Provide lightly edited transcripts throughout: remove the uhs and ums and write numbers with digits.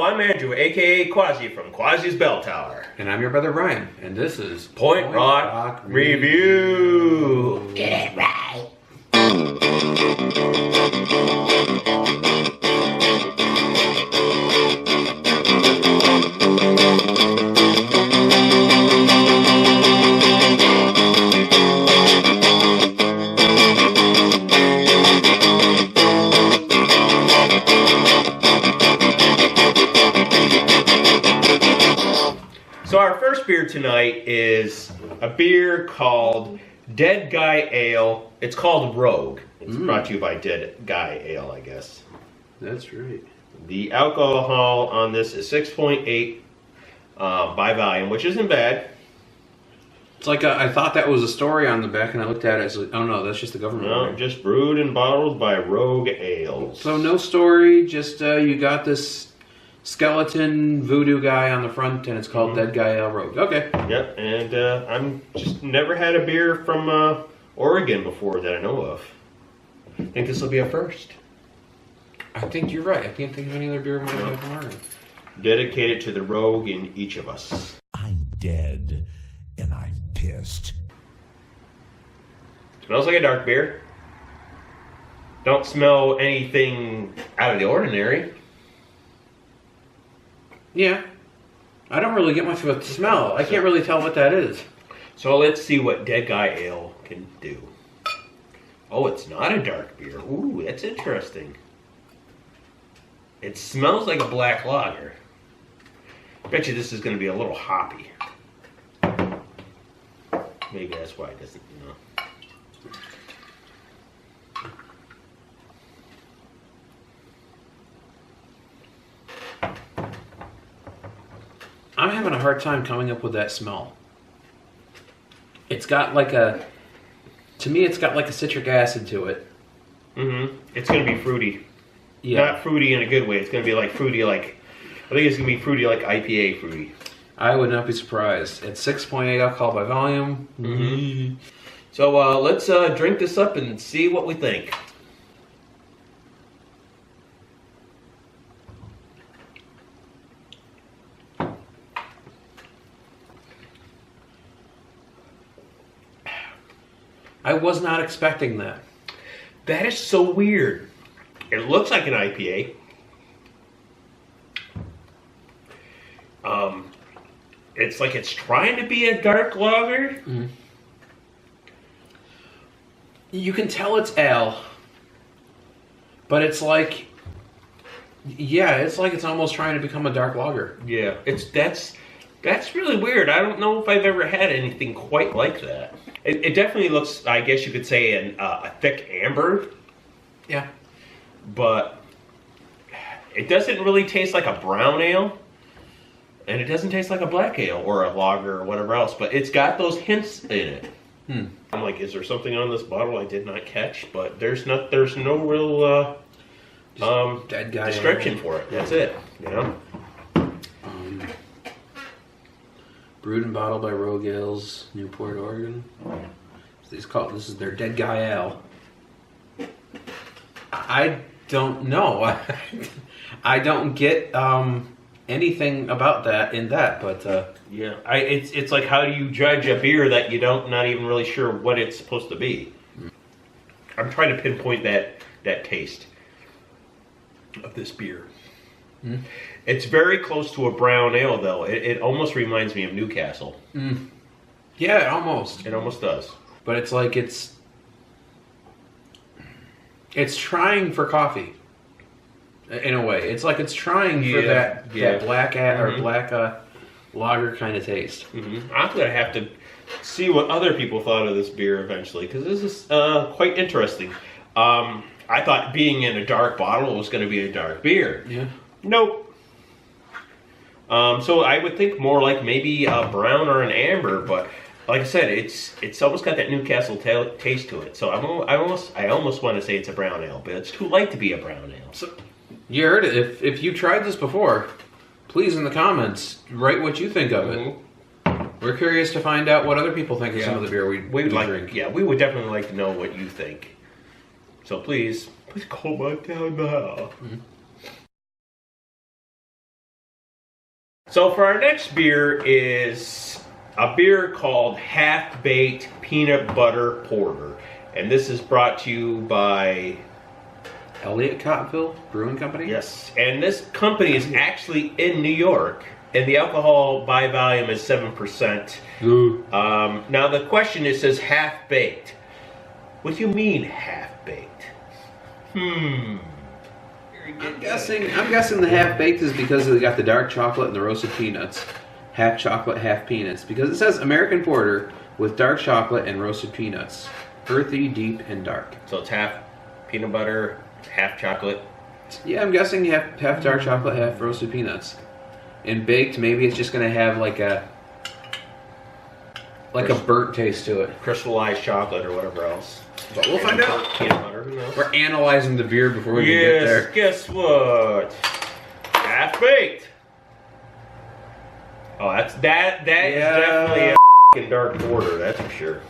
I'm Andrew, aka Quassi from Quassi's Bell Tower. And I'm your brother Brian, and this is Point Rock Review. Get it right. So our first beer tonight is a beer called Dead Guy Ale. It's called Rogue. It's brought to you by Dead Guy Ale, I guess. That's right. The alcohol on this is 6.8 by volume, which isn't bad. It's like I thought that was a story on the back, and I looked at it. I was like, oh no, that's just the government. No, order. just brewed and bottled by Rogue Ales. So no story, just you got this skeleton voodoo guy on the front, and it's called Dead Guy Ale Rogue. Okay. Yep, and I'm just never had a beer from Oregon before that I know of. I think this will be a first. I think you're right. I can't think of any other beer we might have from Oregon. Dedicated to the rogue in each of us. I'm dead, and I'm pissed. Smells like a dark beer. Don't smell anything out of the ordinary. Yeah. I don't really get much of a smell. I can't really tell what that is. So let's see what Dead Guy Ale can do. Oh, it's not a dark beer. Ooh, that's interesting. It smells like a black lager. Bet you this is going to be a little hoppy. Maybe that's why it doesn't, you know. I'm having a hard time coming up with that smell. It's got like to me it's got like a citric acid to it. It's going to be fruity. Yeah. Not fruity in a good way. It's going to be like fruity like, I think it's going to be fruity like IPA fruity. I would not be surprised. It's 6.8 alcohol by volume. So let's drink this up and see what we think. I was not expecting that. That is so weird. It looks like an IPA. It's like it's trying to be a dark lager. You can tell it's ale, but it's like, yeah, it's like it's almost trying to become a dark lager. Yeah, that's really weird. I don't know if I've ever had anything quite like that. It definitely looks, I guess you could say, a thick amber. Yeah. But it doesn't really taste like a brown ale. And it doesn't taste like a black ale or a lager or whatever else. But it's got those hints in it. I'm like, is there something on this bottle I did not catch? But there's no real Dead Guy description Ale. for it. That's it. You know? Brewed and bottled by Rogue Ales, Newport, Oregon. This is their Dead Guy Ale. I don't know. I don't get anything about that in that, but Yeah. It's like, how do you judge a beer that you not even really sure what it's supposed to be? I'm trying to pinpoint that taste of this beer. It's very close to a brown ale, though. It almost reminds me of Newcastle. yeah, almost. It almost does. But it's like it's trying for coffee. In a way, it's like it's trying for that black or black lager kind of taste. I'm gonna have to see what other people thought of this beer eventually, because this is quite interesting. I thought being in a dark bottle was going to be a dark beer. Yeah. Nope. So I would think more like maybe a brown or an amber, but like I said, it's almost got that Newcastle taste to it. So I almost want to say it's a brown ale, but it's too light to be a brown ale. So, you heard it. If you tried this before, please in the comments write what you think of it. We're curious to find out what other people think of some of the beer we drink. Yeah, we would definitely like to know what you think. So please comment down below. So for our next beer is a beer called Half-Baked Peanut Butter Porter. And this is brought to you by Ellicottville Brewing Company? Yes, and this company is actually in New York, and the alcohol by volume is 7%. Now the question, it says half-baked. What do you mean half-baked? I'm guessing the half-baked is because they got the dark chocolate and the roasted peanuts. Half chocolate, half peanuts. Because it says American Porter with dark chocolate and roasted peanuts. Earthy, deep, and dark. So it's half peanut butter, half chocolate. Yeah, I'm guessing half dark chocolate, half roasted peanuts. And baked, maybe it's just gonna have like a burnt taste to it. Crystallized chocolate or whatever else. But we'll find out. Peanut butter, who knows? We're analyzing the beer before we even get there. Guess what? Half baked. Oh, that is definitely a f***ing dark porter, that's for sure.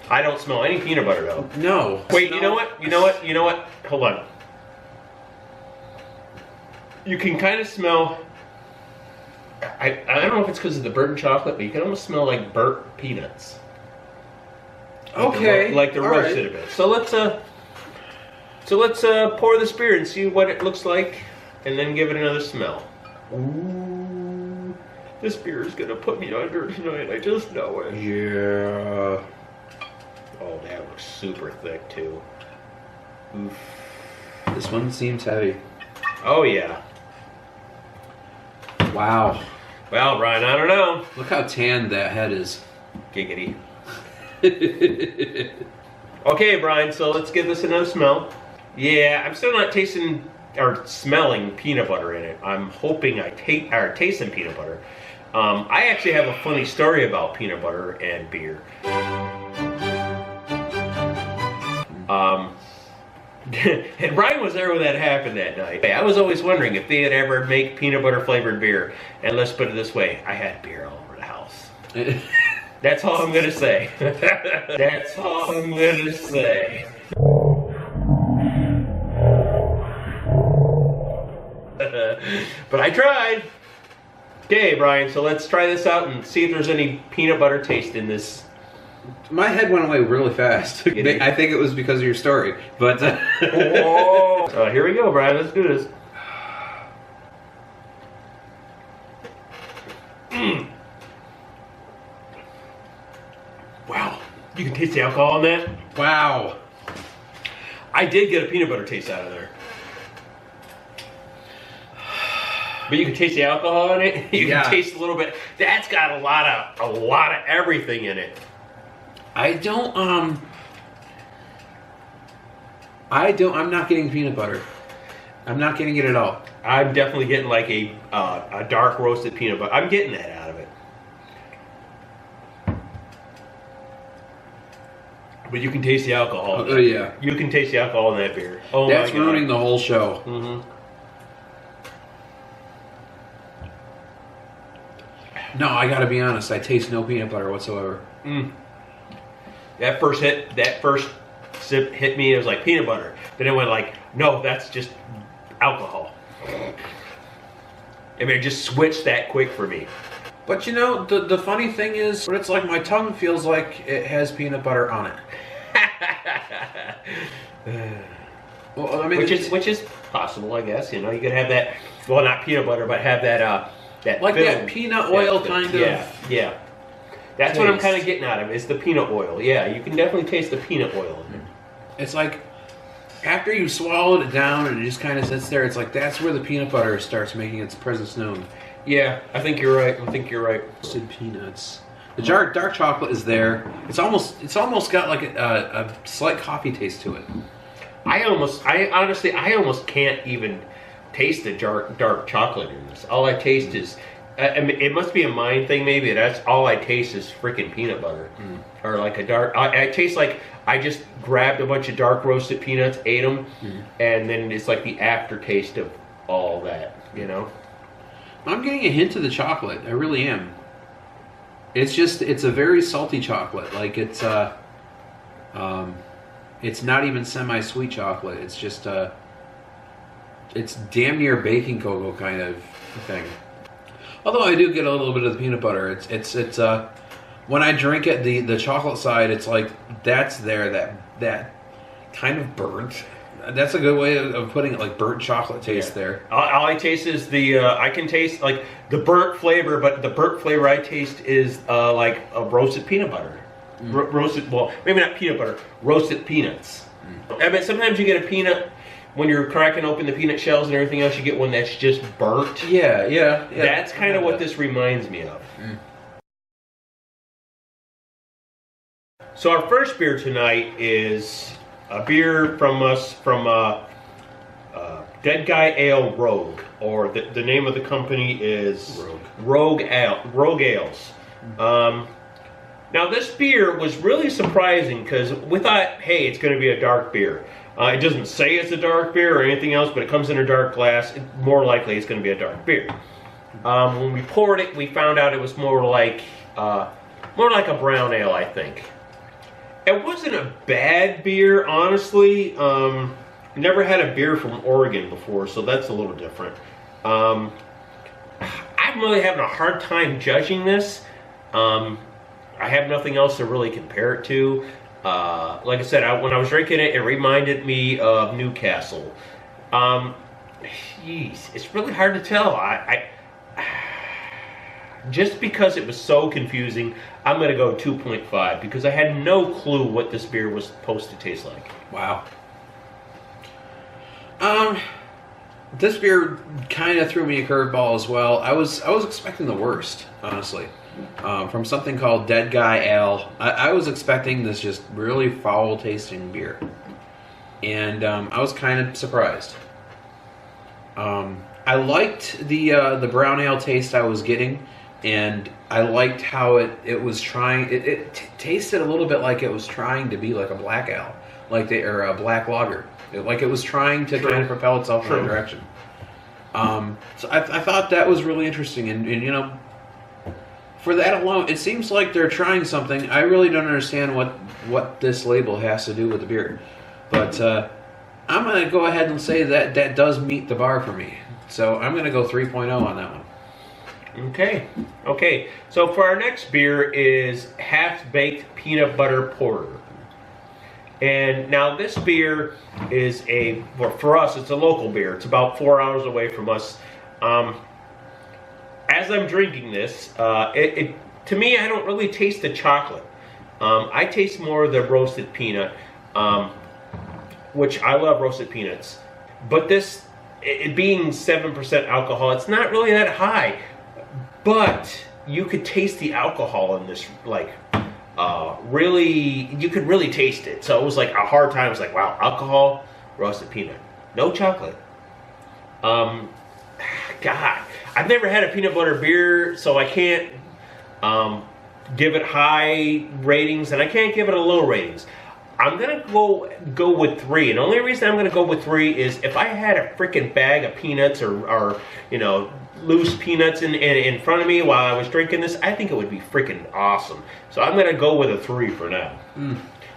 I don't smell any peanut butter though. No. Wait, you know what? Hold on. You can kind of smell. I don't know if it's because of the burnt chocolate, but you can almost smell like burnt peanuts. Okay. Like the roasted a bit. So let's pour this beer and see what it looks like, and then give it another smell. Ooh, this beer is gonna put me under tonight. I just know it. Yeah. Oh, that looks super thick too. Oof. This one seems heavy. Oh yeah. Wow. Well, Brian, I don't know. Look how tan that head is. Giggity. Okay, Brian, so let's give this another smell. Yeah, I'm still not tasting or smelling peanut butter in it. I'm hoping I taste some peanut butter. I actually have a funny story about peanut butter and beer. And Brian was there when that happened that night. I was always wondering if they'd ever make peanut butter flavored beer. And let's put it this way, I had beer all over the house. That's all I'm gonna say. That's all I'm gonna say. But I tried. Okay, Brian, so let's try this out and see if there's any peanut butter taste in this. My head went away really fast. I think it was because of your story, but... Oh, here we go, Brian. Let's do this. Wow. You can taste the alcohol in that? Wow. I did get a peanut butter taste out of there. But you can taste the alcohol in it. You can taste a little bit. That's got a lot of everything in it. I'm not getting peanut butter. I'm not getting it at all. I'm definitely getting like a dark roasted peanut butter. I'm getting that out of it. But you can taste the alcohol. Oh, yeah. You can taste the alcohol in that beer. Oh, that's my God. ruining the whole show. Mm-hmm. No, I gotta be honest. I taste no peanut butter whatsoever. That first sip hit me. It was like peanut butter. Then it went like, no, that's just alcohol. I mean, it just switched that quick for me. But you know, the funny thing is, it's like my tongue feels like it has peanut butter on it. Well, I mean, which is possible, I guess. You know, you could have that. Well, not peanut butter, but have that like film, that peanut oil kind of. Yeah. That's what I'm kind of getting out of it, is the peanut oil. Yeah, you can definitely taste the peanut oil in there. It's like after you swallowed it down and it just kind of sits there. It's like that's where the peanut butter starts making its presence known. Yeah, I think you're right. Roasted peanuts. The dark chocolate is there. It's almost got like a slight coffee taste to it. I honestly can't even taste the dark chocolate in this. All I taste is, I mean, it must be a mind thing maybe. That's all I taste is freaking peanut butter, or like a dark. I taste like I just grabbed a bunch of dark roasted peanuts, ate them, and then it's like the aftertaste of all that. You know. I'm getting a hint of the chocolate. I really am. It's a very salty chocolate. Like it's not even semi-sweet chocolate. It's just it's damn near baking cocoa kind of thing. Although I do get a little bit of the peanut butter. It's when I drink it, the chocolate side, it's like that's there, that kind of burnt. That's a good way of putting it, like burnt chocolate taste there. All I taste is the I can taste like the burnt flavor, but the burnt flavor I taste is like a roasted peanut butter. Roasted, well, maybe not peanut butter, roasted peanuts. I mean, sometimes you get a peanut when you're cracking open the peanut shells and everything else. You get one that's just burnt. Yeah. That's kind of what this reminds me of. So our first beer tonight is a beer from Dead Guy Ale Rogue, or the name of the company is Rogue Ales. Now this beer was really surprising because we thought, hey, it's going to be a dark beer. It doesn't say it's a dark beer or anything else, but it comes in a dark glass. More likely it's going to be a dark beer. When we poured it, we found out it was more like a brown ale, I think. It wasn't a bad beer, honestly. Never had a beer from Oregon before, so that's a little different. I'm really having a hard time judging this. I have nothing else to really compare it to. Like I said, when I was drinking it, it reminded me of Newcastle. It's really hard to tell. Just because it was so confusing, I'm going to go 2.5 because I had no clue what this beer was supposed to taste like. Wow. This beer kind of threw me a curveball as well. I was expecting the worst, honestly. From something called Dead Guy Ale, I was expecting this just really foul tasting beer, and I was kind of surprised. I liked the brown ale taste I was getting, and I liked how it was trying. It tasted a little bit like it was trying to be like a black ale, or a black lager. Like it was trying to kind of propel itself in that direction. So I thought that was really interesting, and you know, for that alone, it seems like they're trying something. I really don't understand what this label has to do with the beer, but I'm going to go ahead and say that does meet the bar for me. So I'm going to go 3.0 on that one. Okay. So for our next beer is Half-Baked Peanut Butter Porter. And now this beer is for us, it's a local beer. It's about 4 hours away from us. As I'm drinking this, to me, I don't really taste the chocolate. I taste more of the roasted peanut, which I love roasted peanuts. But this, it being 7% alcohol, it's not really that high. But you could taste the alcohol in this, you could really taste it. So it was like a hard time. It was like, wow, alcohol, roasted peanut, no chocolate. God, I've never had a peanut butter beer, so I can't give it high ratings, and I can't give it a low ratings. I'm gonna go with 3, and the only reason I'm gonna go with 3 is if I had a freaking bag of peanuts or you know, loose peanuts in front of me while I was drinking this, I think it would be freaking awesome. So I'm gonna go with a 3 for now.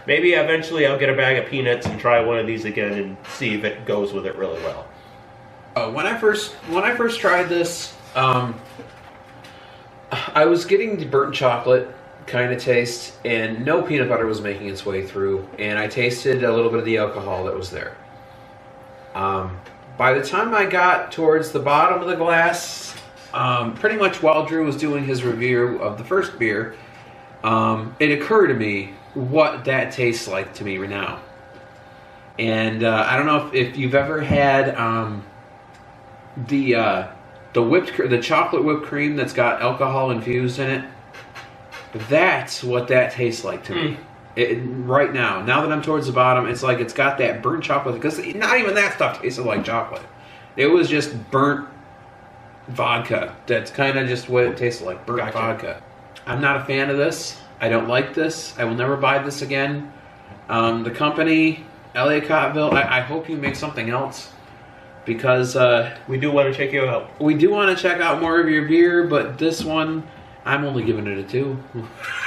Maybe eventually I'll get a bag of peanuts and try one of these again and see if it goes with it really well. When I first tried this, I was getting the burnt chocolate kind of taste, and no peanut butter was making its way through, and I tasted a little bit of the alcohol that was there. By the time I got towards the bottom of the glass, pretty much while Drew was doing his review of the first beer, it occurred to me what that tastes like to me now. And I don't know if you've ever had the chocolate whipped cream that's got alcohol infused in it. That's what that tastes like to me. Right now that I'm towards the bottom, it's like it's got that burnt chocolate, because not even that stuff tasted like chocolate. It was just burnt vodka. That's kind of just what it tasted like, burnt vodka. I'm not a fan of this. I don't like this. I will never buy this again. The company, Ellicottville, I hope you make something else, because we do want to check you out. We do want to check out more of your beer, but this one, I'm only giving it a 2.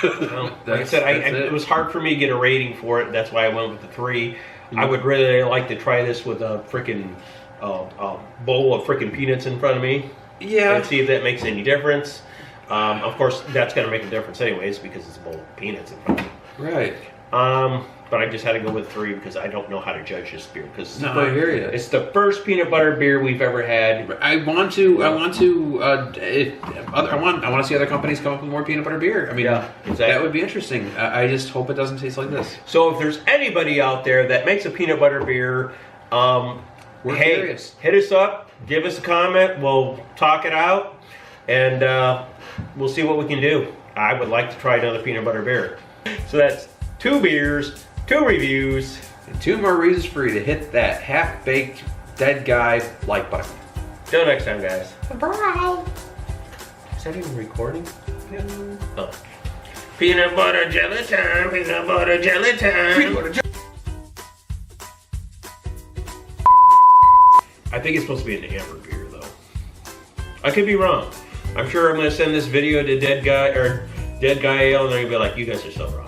Well, like I said, it was hard for me to get a rating for it. That's why I went with the 3. I would really like to try this with a freaking bowl of freaking peanuts in front of me. Yeah. and see if that makes any difference. Of course, that's going to make a difference anyways because it's a bowl of peanuts in front of you. Right. But I just had to go with 3 because I don't know how to judge this beer. Because No, I hear you. It's the first peanut butter beer we've ever had. I want to see other companies come up with more peanut butter beer. I mean, Yeah, exactly. that would be interesting. I just hope it doesn't taste like this. So if there's anybody out there that makes a peanut butter beer, We're hey, curious. hit us up, give us a comment, we'll talk it out, and we'll see what we can do. I would like to try another peanut butter beer. So that's 2 beers, 2 reviews. And 2 more reasons for you to hit that half-baked dead guy like button. Till next time, guys. Bye. Is that even recording? Yeah. Oh. Peanut butter jelly time, peanut butter jelly time. I think it's supposed to be an amber beer, though. I could be wrong. I'm sure I'm going to send this video to Dead Guy Ale, and they're going to be like, "You guys are so wrong."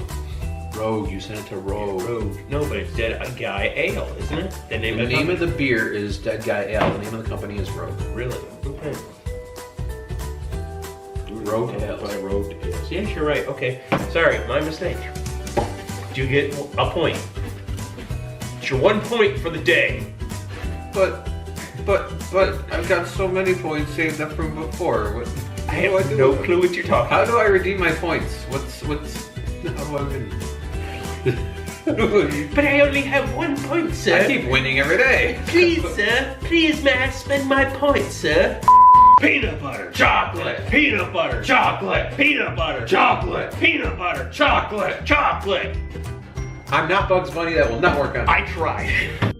Rogue, you sent it to Rogue. Rogue. No, but it's Dead Guy Ale, isn't it? The name The of name of the beer is Dead Guy Ale. The name of the company is Rogue. Really? Okay. Rogue Ales. By Rogue Ales. Yes, you're right. Okay. Sorry, my mistake. You get a point. It's your 1 point for the day. But I've got so many points saved up from before. What? I have no clue what you're talking How about. do I redeem my points? How do I win? But I only have 1 point, sir. I keep winning every day. Please, sir. Please, may I spend my points, sir? Peanut butter, chocolate, peanut butter, chocolate, peanut butter, chocolate, peanut butter, chocolate, chocolate. I'm not Bugs Bunny. That will not work on me. I tried.